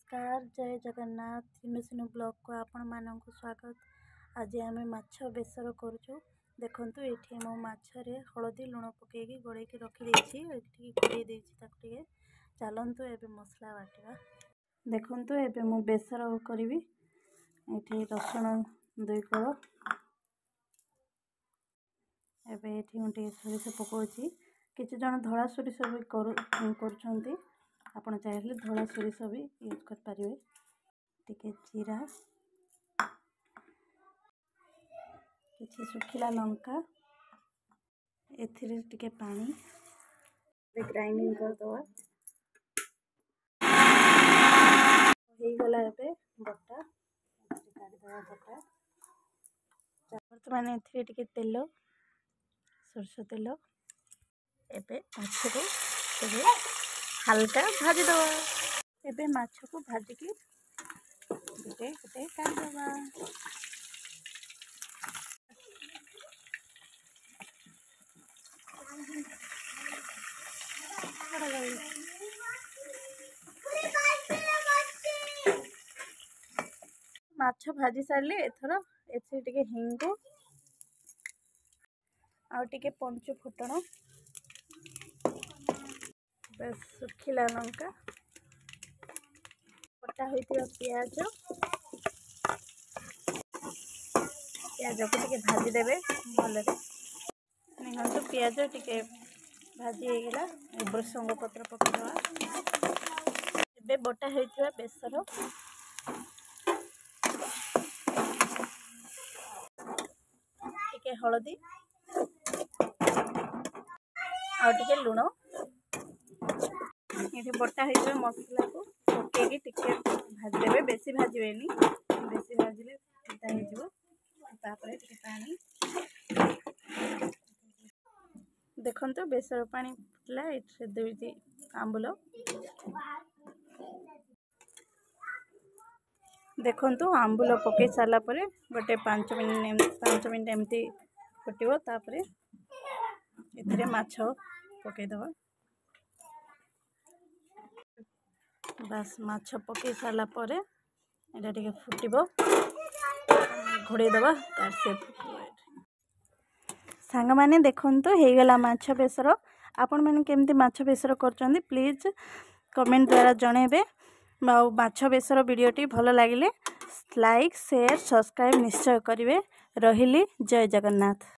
नमस्कार जय जगन्नाथ सिनु सिनु ब्लॉग को आपण मानक स्वागत। आज आम माछ बेसर करुचु। देखंतु एठी मो माछरे हळदी लुण पकेकी गोळेकी रखी देछि। एठी घोड़े देछि ताकू टिके चलंतु एबे मसला बाटिबा। देखंतु एबे मो बेसर करिवि। एठी रसुण 2 कळ एबे एठी मो टिके सोरिष पकोछि। किछि जण धळा सोरिष भी करूछंती। आपण चाहिले धळा सोरिष भी यूज कर परिवे। टिके जीरा किछि सुखिला लंका एथिरे टिके पानी ग्राइंडिंग कर दवा। हे गला एबे बटा काढी दवा बटा। वर्तमान एथिरे टिके तेल सरसो तेल एबे माछ को एबे हल्का भाजी दवा। एबे माछ को भाजी की गोटे गोटे काट दवा। माछ भाजी सारले एथर एथि टिके हिंगु आ टिके पंचु फुटण बस सुखिला लंका कटा होइतिबा प्याज को टिके भाजी देबे भले निहंतु। प्याज टिके भाजी हो गला भृसंग पत्र पकेदवा। एबे बटा होइतिबा बेसर टिके हळदी आ टिके लुण ये बटा होइतिबा मसला को पकेकी टिके भाजी देबे। बेसी भाजबेनी, बेसी भाजिले पिता हो जिवो। तापरे टिके पानी देखंतु बेसर पानी फुटला। एठे देबी आंबुल देखंतु आंबुल पके साला परे गोटे 5 मिनिट एमती फुटिवो। तापरे एथिरे माछ पके दवा। बस माछ पके साला परे एटा टिके फुटिबो घोड़े दवा। तार से सांग माने देखंतु हे गला माछ बेसर। आपण माने केमती माछ बेसर करचंदी प्लीज कमेंट द्वारा जणेबे। माछ बेसर वीडियोटी भलो लागिले लाइक शेयर सब्सक्राइब निश्चय करिवे। रहिली जय जगन्नाथ।